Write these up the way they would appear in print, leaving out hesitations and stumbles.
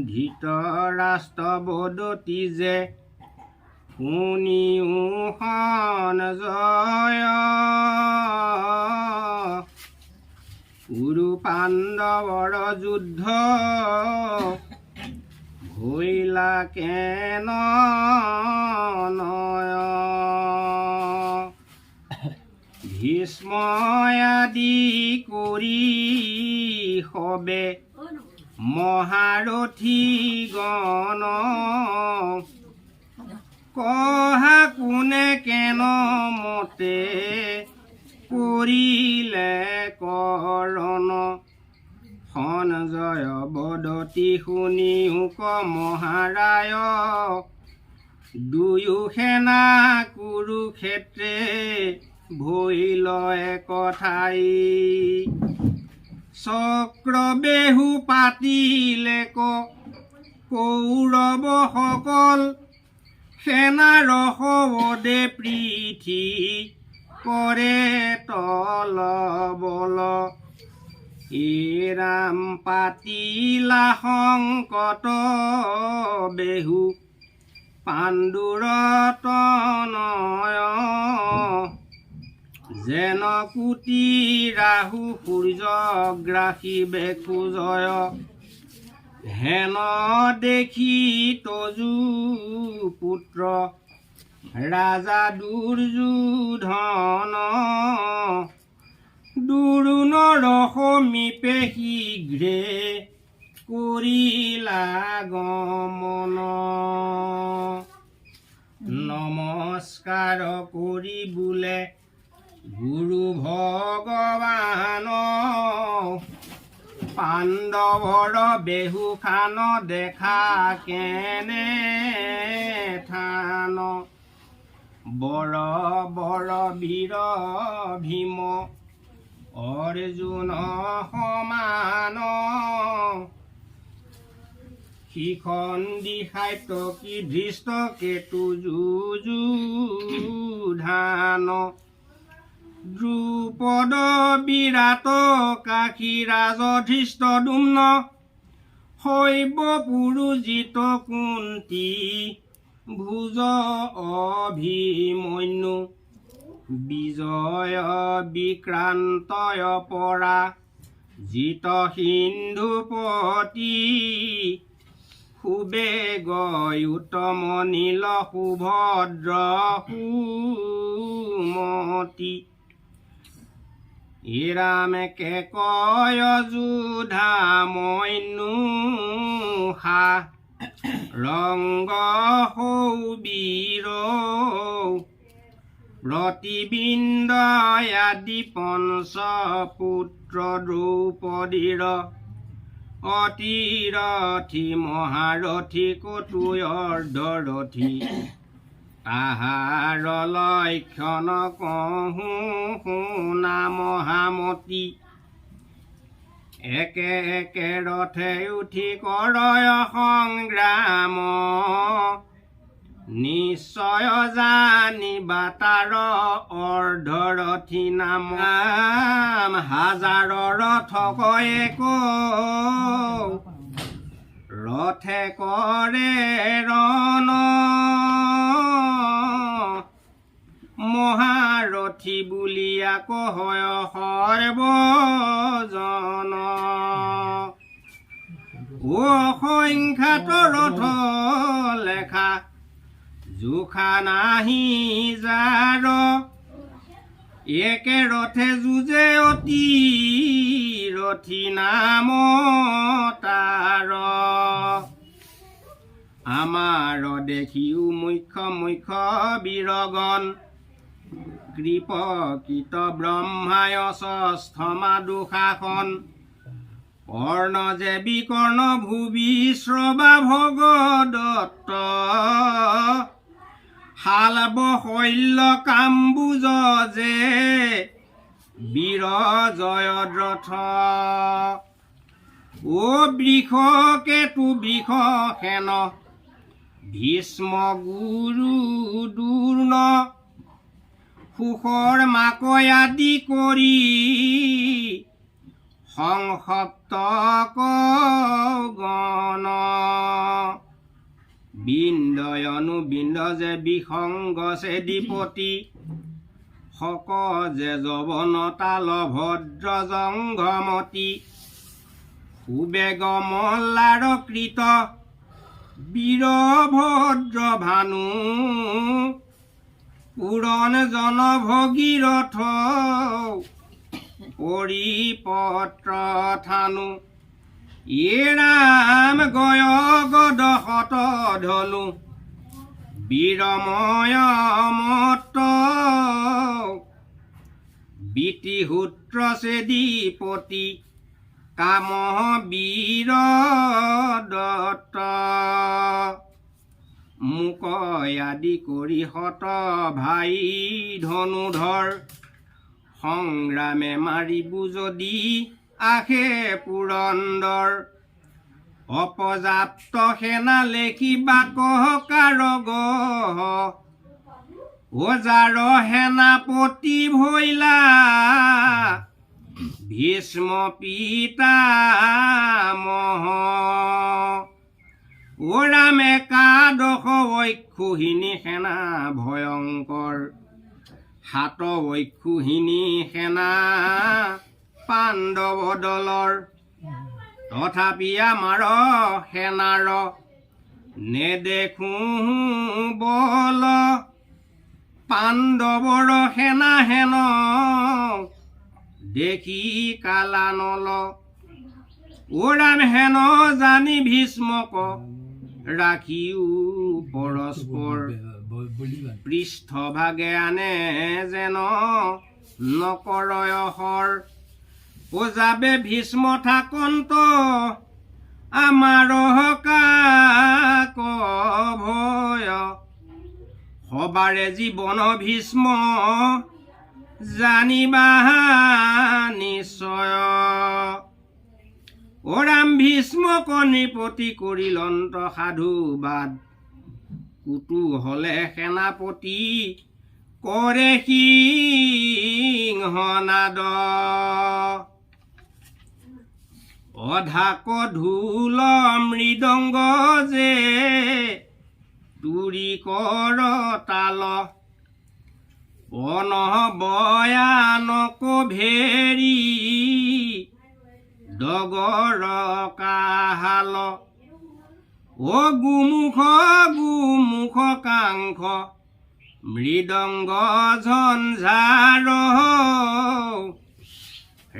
ধৃতৰাষ্ট্ৰবদতি যে শুনিও সঞ্জয় কুৰু পাণ্ডৱৰ যুদ্ধ ভৈলা কেন নয় ভীষ্ময় আদি কৰি সবে মহাৰথী গণ কহা কোনে কেন মতে কৰিলে কৰণ সঞ্জয় বদতি শুনিও ক মহাৰায় দুয়ো সেনা কুৰুক্ষেত্ৰে ভৈল একঠাই চক্ৰবেহু পাতিলে কৌৰৱসকল সেনাৰ সবদে প্ৰীতি কৰে তল বল হে ৰাম পাতিলা সংকট বেহু পাণ্ডুৰ তনয় যেন কোটি ৰাহু সূৰ্যগ্ৰাসী বেকুজয় হেন দেখি তজু পুত্ৰ ৰাজা দুৰ্যোধন দুৰুণৰ সমীপে শীঘ্ৰে কৰিলা গমন নমস্কাৰ কৰি বোলে গুৰু ভগৱান পাণ্ডৱৰ বেহুখান দেখা কেনে থান বৰ বৰ বীৰ ভীম অৰ্জুন সমান শিখণ্ডী সাত্যকী ধৃষ্ট কেতু যুধান দ্ৰুপদ বিৰাট কাশী ৰাজ ধৃষ্টদ্যুম্ন শৈব পুৰুজিত কুন্তী ভুজ অভিমন্যু বিজয় বিক্ৰান্তয় পৰা জিত সিন্ধুপতি সুবেগ উত্তম নীল সুভদ্ৰ সুমতি ৰামকে কয় যোধা মন্যু হা ৰংগ সৌবীৰ প্ৰতিবিন্দ আদি পঞ্চ পুত্ৰ দ্ৰৌপদীৰ অতিৰথী মহাৰথী কটু অৰ্ধৰথী তাহাৰ লক্ষণ কহো শুনা মহামতী একে একে ৰথে উঠি কৰয় সংগ্ৰাম নিশ্চয় জানিবা তাৰ অৰ্ধৰথী নাম হাজাৰ ৰথ কয়ে ৰথে কৰে ৰণ মহাৰথী বুলি আকৌ হয় সৰ্বজন অসংখ্যাত ৰথ লেখা জোখা নাহি যাৰ একে ৰথে যুঁজে অতি ৰথী নাম তাৰ আমাৰ দেখিও মুখ্য মুখ্য বীৰগণ কৃপকৃত ব্ৰহ্মায় ষষ্ঠমা দুঃশাসন কৰ্ণ যে বিকৰ্ণ ভুবি শ্ৰৱা ভগদত্ত শালব শৈল্য কাম্বুজ যে বীৰ জয়দ্ৰথ ও বৃষ কেতু বৃষ সেন ভীষ্ম গুৰু দুৰ্ণ সুখৰ মাকৈ আদি কৰি সংসপ্ত গণ বিন্দয়নু বিন্দ যে বিসংগ চেদিপতি শক যে যৱন তাল ভদ্ৰ জংঘমতি সুবেগ মল্লাৰ কৃত বীৰভদ্ৰ ভানু পুৰণ জন ভগীৰথ পৰিপত্ৰ থানু ৰাম গয় গদ শত ধনু বীৰময় মত বিতিসূত্ৰ চেদিপতি কাম বীৰ দত্ত মোক আদি কৰি শত ভাই ধনুধৰ সংগ্ৰামে মাৰিব যদি আশে পুৰন্দৰ অপৰ্যাপ্ত সেনা লেখিবা কহকাৰ ওজাৰ সেনাপতি ভৈলা ভীষ্ম পিতামহ ৰাম একাদশ ঐক্ষুহিনী সেনা ভয়ংকৰ সাত ঐক্ষুহিনী সেনা পাণ্ডৱ দলৰ তথাপি আমাৰ সেনাৰ নেদেখো বল পাণ্ডৱৰ সেনা হেন দেখি কালানল ৰাম হেন জানি ভীষ্মক ৰাখিও পৰস্পৰ পৃষ্ঠভাগে আনে যেন নকৰয় হৰ যাবে ভীষ্ম থাকন্ত আমাৰ কাক ভয় সবাৰে জীৱন ভীষ্ম জানিবা নিশ্চয় ৰাম ভীষ্মক নৃপতি কৰিলন্ত সাধুবাদ কুতুহলে সেনাপতি কৰে সিংহনাদ অধাক ঢোল মৃদংগ যে তুৰি কৰ তাল অনহ বয়ানক ভেৰি ডগৰ কাহাল গুমুখ কাংখ মৃদংগ ঝঞ্ঝাৰ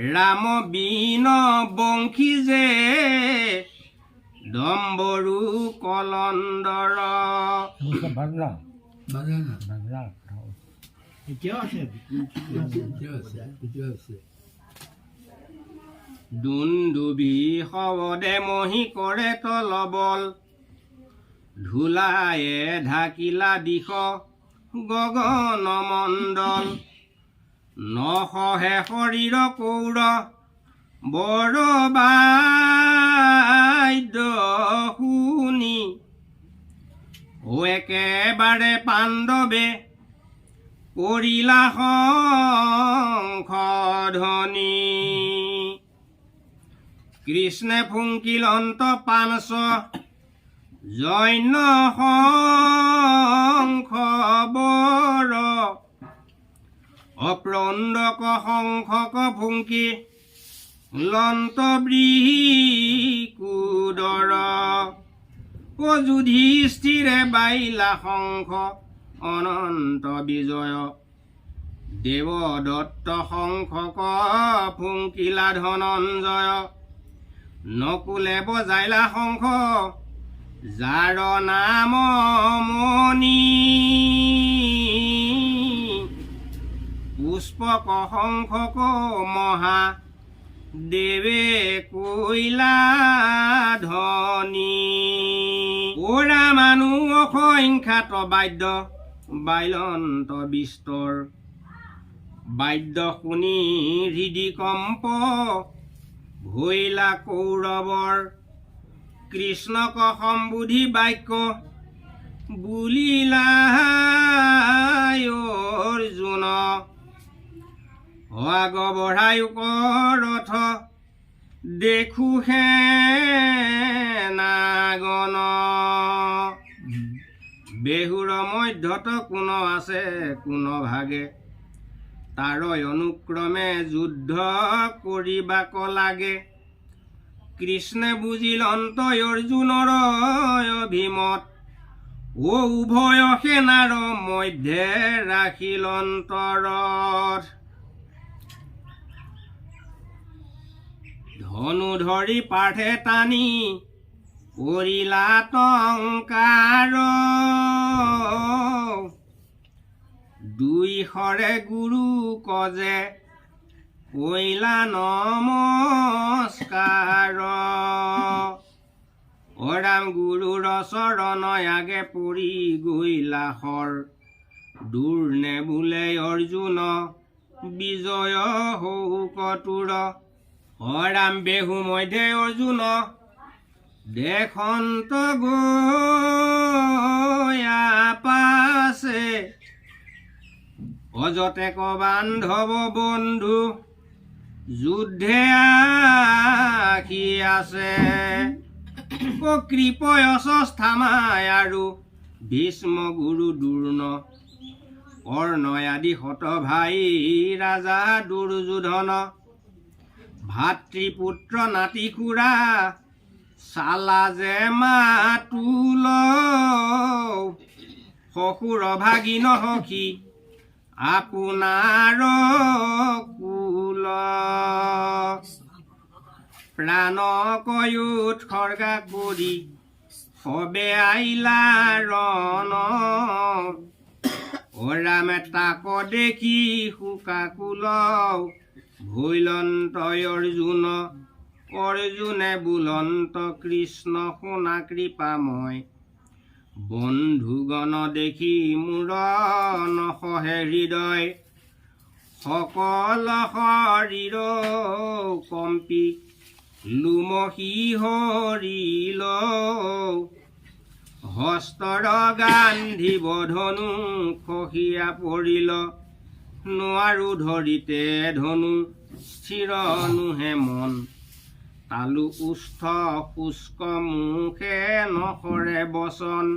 ৰাম বীণ বংশী যে দম্বৰু কলন্দৰ দুন্দুভি শৱদে মহি কৰে তলবল ধূলায়ে ঢাকিলা দিশ গগন মণ্ডল নশহে শৰীৰ কৌৰ বৰ বাদ্য শুনি একেবাৰে পাণ্ডৱে কৰিলা শংখধ্বনি কৃষ্ণে ফুংকিলন্ত পানস জৈন শংখ বৰ অপ্ৰন্দক শংখক ফুংকি লন্ত বৃকুদৰ যুধিষ্ঠিৰে বাইলা শংখ অনন্ত বিজয় দেৱদত্ত শংখক ফুংকিলা ধনঞ্জয় নকুলে বজাইলা শংখ যাৰ নাম মণি পুষ্পক শংখক মহা দেৱে কৈলা ধনী ওৰা মানুহ অসংখ্যাত বাদ্য বাইলন্ত বিস্তৰ বাদ্য শুনি হৃদিকম্প ভৈলা কৌৰৱৰ কৃষ্ণক সম্বোধি বাক্য বুলিলা অৰ্জুন আগ বঢ়ায়ো কৰথ দেখো হে নাগন বেহুৰ মধ্যত কোন আছে কোন ভাগে তাৰই অনুক্ৰমে যুদ্ধ কৰিবাক লাগে কৃষ্ণে বুজিল অন্তই অৰ্জুনৰ অভিমত উভয় সেনাৰ মধ্যে ৰাখিল অন্তৰত ধনু ধৰি পাৰ্থে টানি কৰিলা টংকাৰ দুই শৰে গুৰু কজে কৰিলা নমস্কাৰ ৰাম গুৰুৰ চৰণ আগে পৰি গৈলা শৰ দূৰ নে বোলে অৰ্জুন বিজয় হৌকতুৰ ৰাম বেহু মধ্যে অৰ্জুন দেখন্ত গয়া পাছে অযতে ক বান্ধৱ বন্ধু যুদ্ধে আখি আছে কৃপয়স্থামাই আৰু ভীষ্ম গুৰু দুৰ্ণ কৰ্ণ আদি শত ভাই ৰাজা দুৰ্যোধন ভাতৃপুত্ৰ নাতি খুৰা চালা যে মাতুল শশুৰ ভাগিন সখী আপোনাৰ কুল প্ৰাণ কয়ুত খৰ্গা কৰি সবে আইলা ৰণ ৰামে তাক দেখি শোকাকুল ভৈলন্তই অৰ্জুনে বুলন্ত কৃষ্ণ শুনা কৃপাময় বন্ধুগণ দেখি মোৰ নসহে হৃদয় সকল শৰীৰ কম্পি লুমহি হৰিল হস্তৰ গান্ধিব ধনু খহিয়া পৰিল নোৱাৰো ধৰিতে ধনু স্থিৰ নুহে মন তালু উষ্ঠ শুষ্ক মুখে নসৰে বচন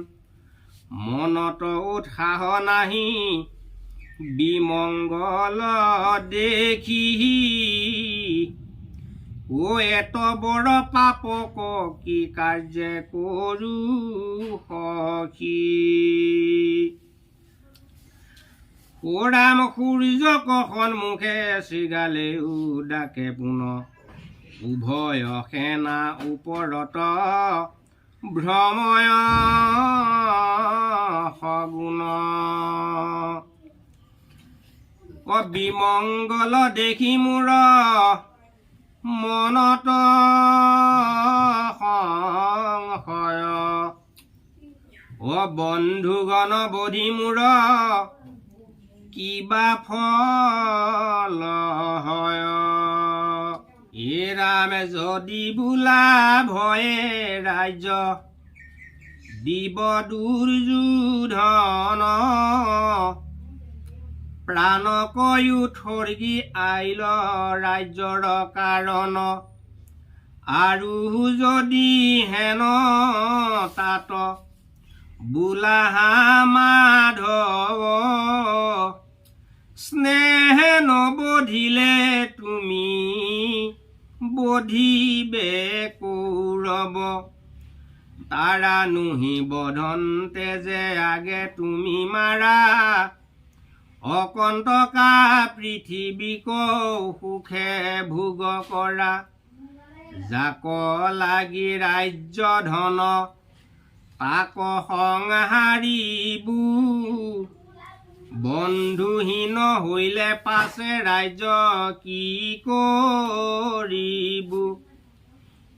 মনত উৎসাহ নাহি বিমংগল দেখি এত বৰ পাপক কি কাৰ্যে কৰো সখী ৰাম সূৰ্যক সন্মুখে চিগালে ডাকে পুনৰ উভয় সেনা ওপৰত ভ্ৰময় সগুণ বিমংগল দেখি মোৰ মনত সংশয় বন্ধুগণ বধি মোৰ কিবা ফল হয় ৰামে যদি বোলা ভয়ে ৰাজ্য দিব দুৰ্যোধন প্ৰাণ কয়ু থৰ্গি আইল ৰাজ্যৰ কাৰণ আৰু যদি হেন তাত বোলা মাধৱ স্নেহ নবধিলে তুমি বধিবে কৌৰৱ তাৰা নুহি বধন্তে যে আগে তুমি মাৰা অকন্তকা পৃথিৱীক সুখে ভোগ কৰা যাক লাগি ৰাজ্য ধন তাক সংহাৰিবু বন্ধুহীন হইলে পাছে ৰাজ্য কি কৰিবু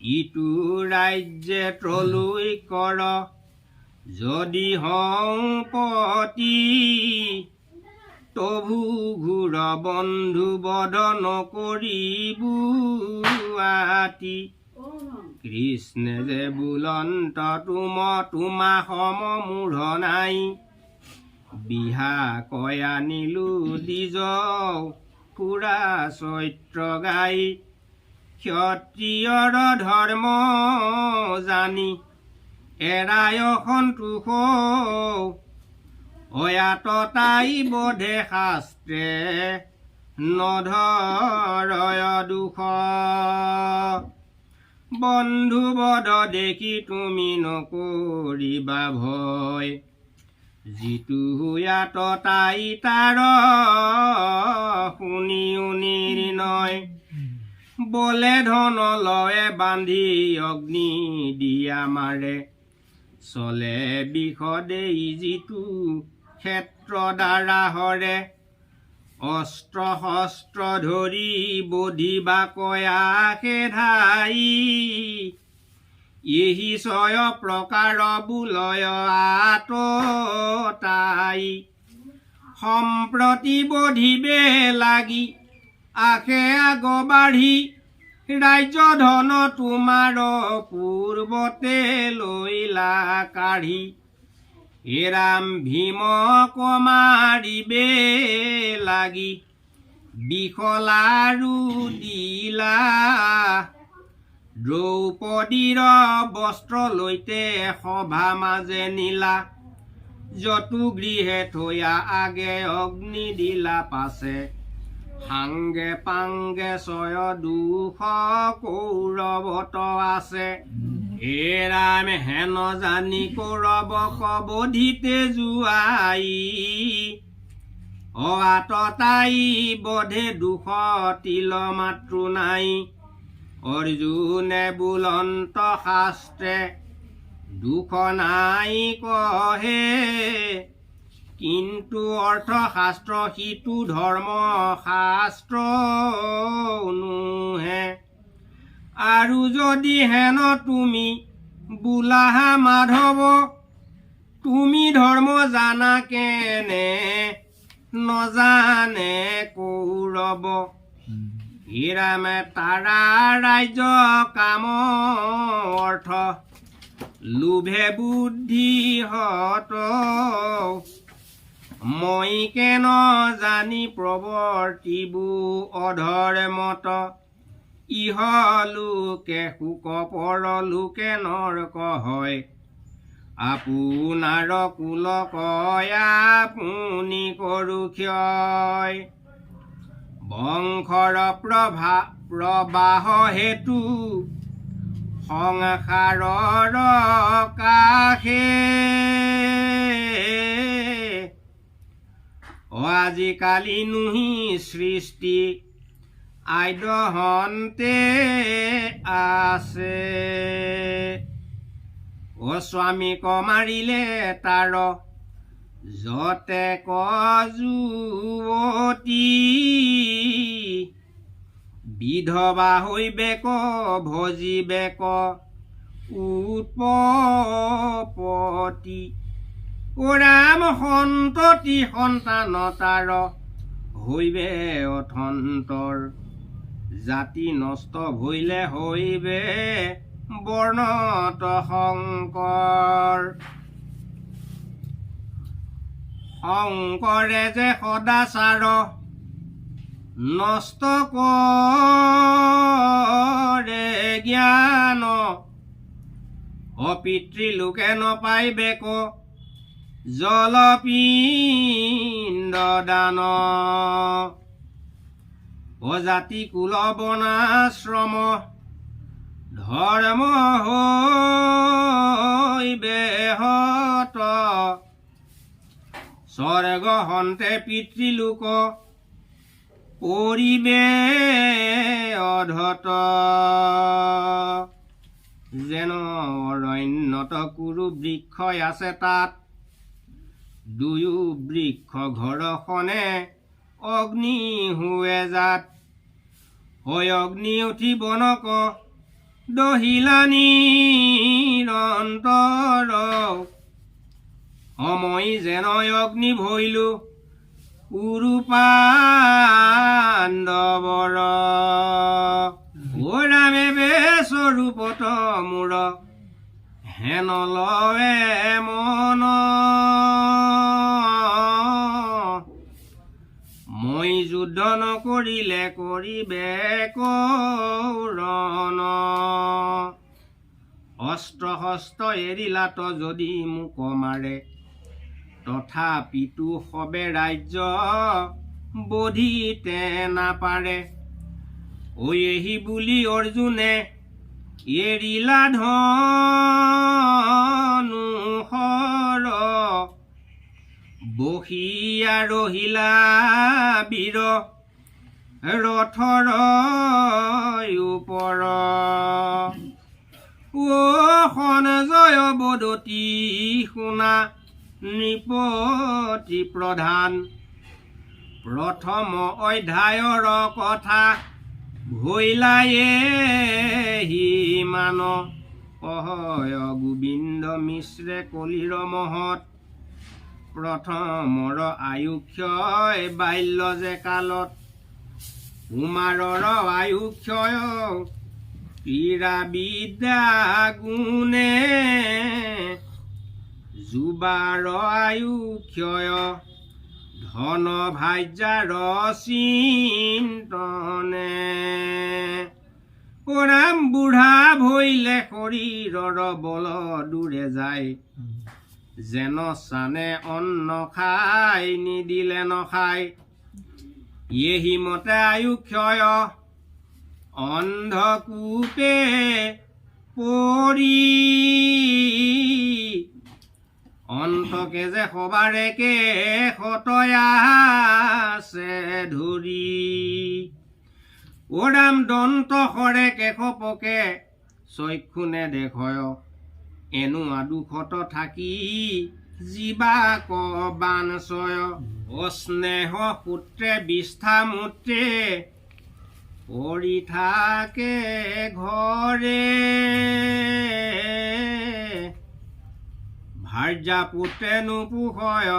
ইটো ৰাজ্যে ত্ৰলৈ কৰ যদি সম্পত্তি তবু ঘূৰ বন্ধু বধ নকৰিবু আতি কৃষ্ণে যে বুলন্ত তোমা সম মূঢ় নাই বিহা কয়া নিলু দ্বিজ ফুৰা চৈত্ৰ গাই ক্ষত্ৰিয়ৰ ধৰ্ম জানি এৰাই সন্তোষ অয়াত তাই বধে শাস্ত্ৰে নধৰয় দুখ বন্ধু বধ দেখি তুমি নকৰিবা ভয় যিটো ইয়াত তাই তাৰ শুনিও নিৰ্ণয় বলে ধন লয়ে বান্ধি অগ্নি দিয়া মাৰে চলে বিষদেই যিটো ক্ষেত্ৰ দ্বাৰা হৰে অস্ত্ৰ শস্ত্ৰ ধৰি বধিবা কয়া সেধাই এহি ছয় প্ৰকাৰ বুলয় আততাই সম্প্ৰতি বধিবে লাগি আশে আগ বাঢ়ি ৰাজ্য ধন তোমাৰ পূৰ্বতে লৈলা কাঢ়ি এৰাম ভীমক মাৰিবে লাগি বিশলাৰু দিলা দ্ৰৌপদীৰ বস্ত্ৰ লৈতে সভা মাজে নিলা যতু গৃহে থৈয়া আগে অগ্নি দিলা পাছে সাংগে পাংগে ছয় দুশ কৌৰৱত আছে এৰাম হেন জানি কৌৰৱক বধিতে যোৱাই অআততাই বধে দুশ তিল মাতৃ নাই অৰ্জুনে বুলন্ত শাস্ত্ৰে দুখ নাই কহে কিন্তু অৰ্থশাস্ত্ৰ সিটো ধৰ্ম শাস্ত্ৰ নুহে আৰু যদি হেন তুমি বোলাহা মাধৱ তুমি ধৰ্ম জানা কেনে নজানে কৌৰৱ হিৰামে তাৰা ৰাজ্য কাম অৰ্থ লোভে বুদ্ধি হত মই কেন জানি প্ৰৱৰ্তিবু অধৰ মত ইহ লোকে সুক পৰ লোকে নৰক হয় আপোনাৰ কুল কয়া পুনি কৰো ক্ষয় বংশৰ প্ৰবাহ হেতু সংসাৰৰ কাষে আজিকালি নুহি সৃষ্টি আইদহন্তে আছে স্বামীক মাৰিলে তাৰ যতে যুৱতী বিধৱা হৈবেক ভজিবেক উৎপত্তি ৰাম সন্ততি সন্তান তাৰ হৈবে অথন্তৰ জাতি নষ্ট ভইলে হৈবে বৰ্ণত শংকৰ শংকৰে যে সদাচাৰ নষ্ট কৰে জ্ঞান অপিতৃলোকে নপাইবেক জলপিণ্ড দান অজাতি কুল বনাশ্ৰম ধৰ্ম হৈবে হত স্বৰ্গ হন্তে পিতৃলোক পৰিবে অধত যেন অৰণ্যত কুৰু বৃক্ষ আছে তাত দুয়ো বৃক্ষ ঘৰখনে অগ্নি হুৱে জাত হৈ অগ্নি উঠি বনক দহিলা নিৰন্তৰ সময় যেন অগ্নি ভইলো কুৰু পাণ্ডৱৰ ৰামে বেস্বৰূপত মূৰ হেন লয়ে মন মই যুদ্ধ নকৰিলে কৰিবে কৌৰণ অস্ত্ৰ শস্ত্ৰ এৰিলাত যদি মোক মাৰে তথাপিতো সবে ৰাজ্য বধিতে নাপাৰে ঐ এহি বুলি অৰ্জুনে এৰিলা ধনুষৰ বহিয়া ৰহিলা বীৰ ৰথৰ ওপৰ ও সঞ্জয় বদতি শুনা নৃপতি প্ৰধান প্ৰথম অধ্যায়ৰ কথা ভৈলায়ে হিমান কহয় গোবিন্দ মিশ্ৰে কলিৰ মহত প্ৰথমৰ আয়ুক্ষয় বাল্য যে কালত কুমাৰৰ আয়ুক্ষয় ক্ৰীড়া বিদ্যা গুণে যুৱাৰ আয়ুক্ষয় ধন ভাজ্যাৰ চিন্তনে ৰাম বুঢ়া ভৈলে শৰীৰৰ বল দূৰে যায় যেন চানে অন্ন খাই নিদিলে নখায় এহি মতে আয়ুক্ষয় অন্ধকূপে পৰি অন্তকে যে সবাৰেকে সতয়াছে ধৰি ওৰাম দন্ত সৰে কেশপকে চক্ষুনে দেখয় এনো আদুখত থাকি জীৱাক বাঞ্চয় অস্নেহ সূত্ৰে বিষ্ঠা মূত্ৰে পৰি থাকে ঘৰে ভাৰ্যা পুত্ৰে নোপোষয়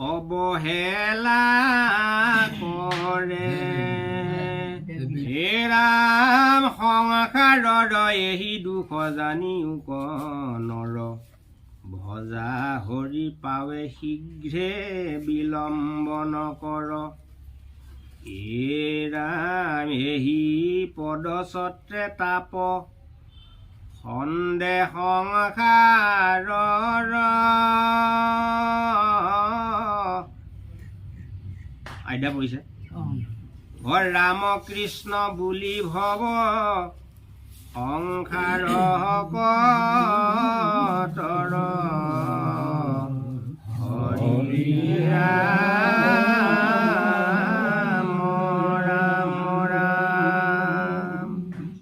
অৱহেলা কৰে হে ৰাম সংসাৰৰ এহি দুখ জানিও কৰ ভজা হৰি পাৱে শীঘ্ৰে বিলম্ব নকৰ হে ৰাম এহি পদ ছত্ৰে তাপ সন্দেহ সংসাৰৰ আইডিয়া পৰিছে ৰাম কৃষ্ণ বুলি ভৱ সংসাৰ কৰ হৰি